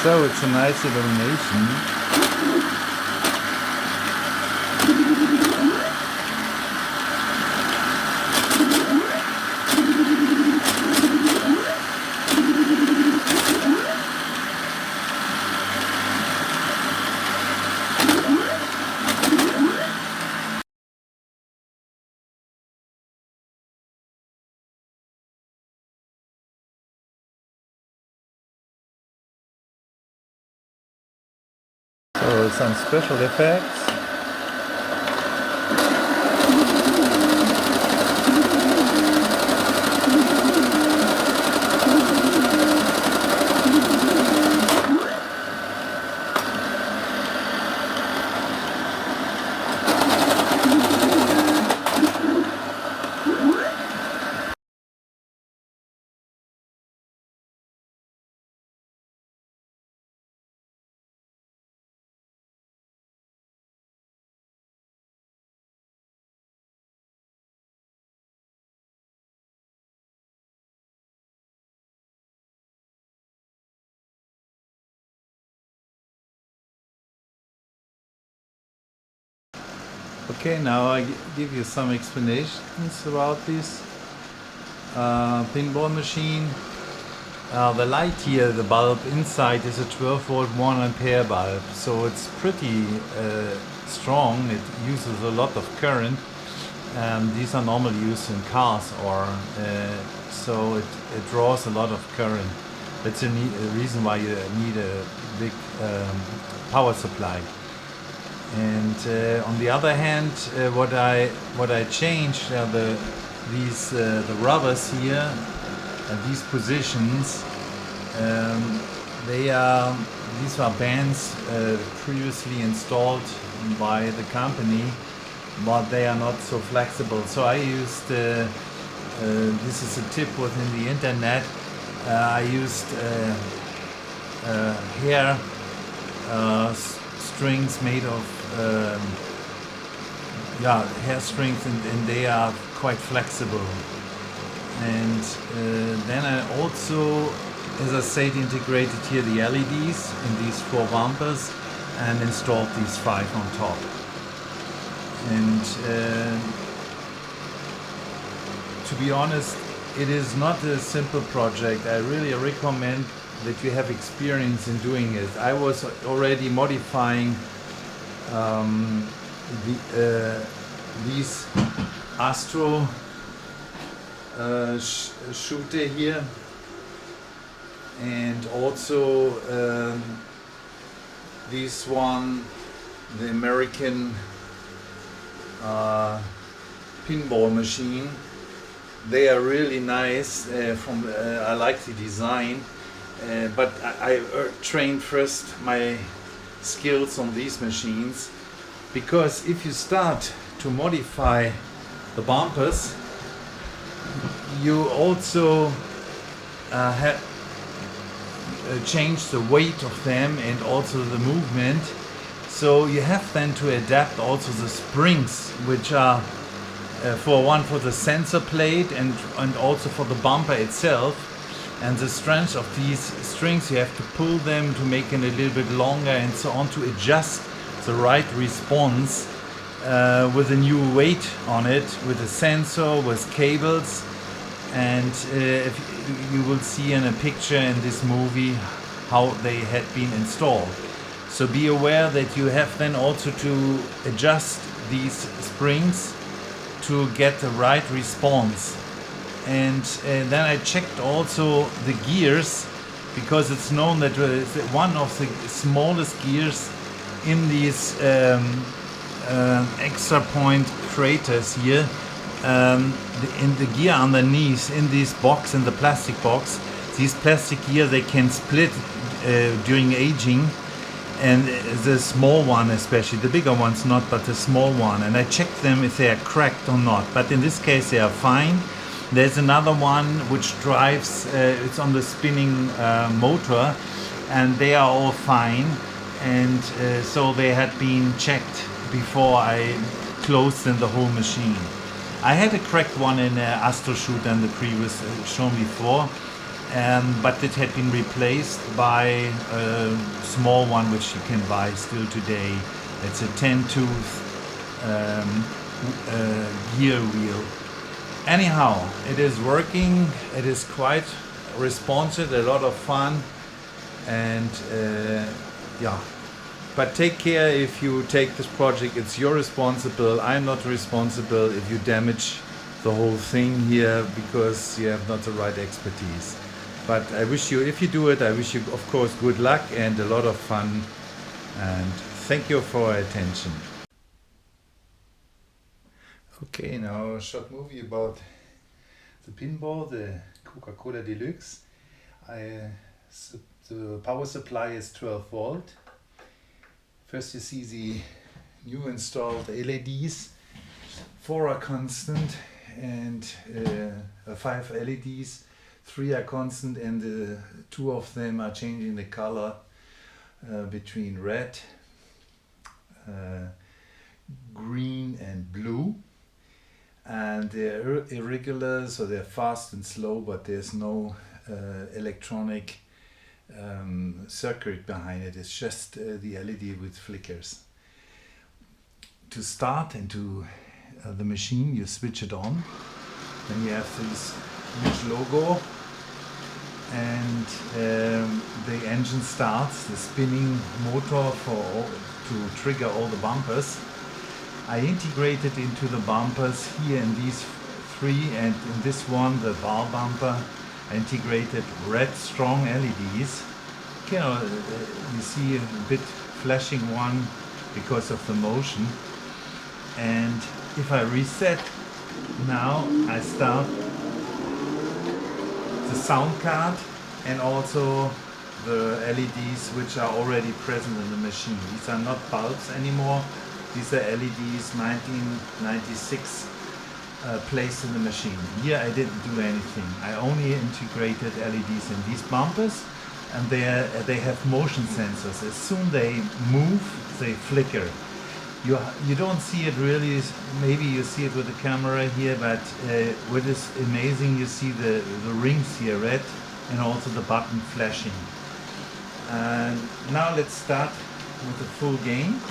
So it's a nice illumination. So some special effects. Okay, now I give you some explanations about this pinball machine. The light here, the bulb inside, is a 12 volt 1 ampere bulb, so it's pretty strong. It uses a lot of current. These are normally used in cars, or so it draws a lot of current. That's a reason why you need a big power supply. And on the other hand, what I changed are the rubbers here, these positions. These are bands previously installed by the company, but they are not so flexible. So I used this is a tip within the internet. I used hair strings made of hair strings, and they are quite flexible. And then I also, as I said, integrated here the LEDs in these 4 bumpers and installed these 5 on top. And to be honest, it is not a simple project. I really recommend that you have experience in doing it. I was already modifying these Astro shooter here, and also this one, the American pinball machine. They are really nice. I like the design, but I trained first my skills on these machines, because if you start to modify the bumpers, you also change the weight of them and also the movement. So you have then to adapt also the springs, which are for the sensor plate and also for the bumper itself. And the strength of these strings, you have to pull them to make it a little bit longer and so on, to adjust the right response with a new weight on it, with a sensor, with cables. And if you will see in a picture in this movie how they had been installed. So be aware that you have then also to adjust these springs to get the right response. And then I checked also the gears, because it's known that one of the smallest gears in these extra point craters here, in the gear underneath, in this box, in the plastic box, these plastic gears, they can split during aging, and the small one especially, the bigger ones not, but the small one. And I checked them if they are cracked or not, but in this case they are fine. There's another one which drives, it's on the spinning motor, and they are all fine. And so they had been checked before I closed in the whole machine. I had a cracked one in Astro Shooter in the previous shown before, but it had been replaced by a small one which you can buy still today. It's a 10-tooth gear wheel. Anyhow, it is working, it is quite responsive, a lot of fun, and yeah. But take care if you take this project, it's your responsible. I'm not responsible if you damage the whole thing here because you have not the right expertise. But I wish you, if you do it, I wish you of course good luck and a lot of fun, and thank you for your attention. Okay, now a short movie about the pinball, the Coca Cola DeLuxe. The power supply is 12 volt. First you see the new installed LEDs. 4 are constant and 5 LEDs. 3 are constant, and 2 of them are changing the color between red, green and blue. And they're irregular, so they're fast and slow, but there's no electronic circuit behind it. It's just the LED with flickers. To start into the machine, you switch it on. Then you have this huge logo, and the engine starts, the spinning motor to trigger all the bumpers. I integrated into the bumpers here in these 3, and in this one, the bar bumper, I integrated red strong LEDs. You know, you see a bit flashing one because of the motion. And if I reset now, I start the sound card and also the LEDs which are already present in the machine. These are not bulbs anymore. These are LEDs 1996 placed in the machine. Here I didn't do anything. I only integrated LEDs in these bumpers, and they have motion sensors. As soon they move, they flicker. You don't see it really, maybe you see it with the camera here, but what is amazing, you see the rings here red and also the button flashing. And now let's start with the full game.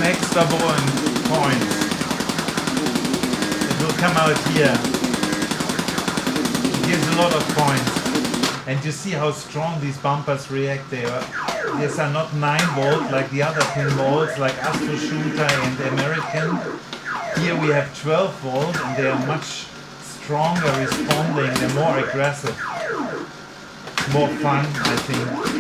Extra points. It will come out here. It gives a lot of points. And you see how strong these bumpers react. These are not 9 volt like the other pinballs, like Astro Shooter and American. Here we have 12 volt, and they are much stronger responding. They're more aggressive. More fun, I think.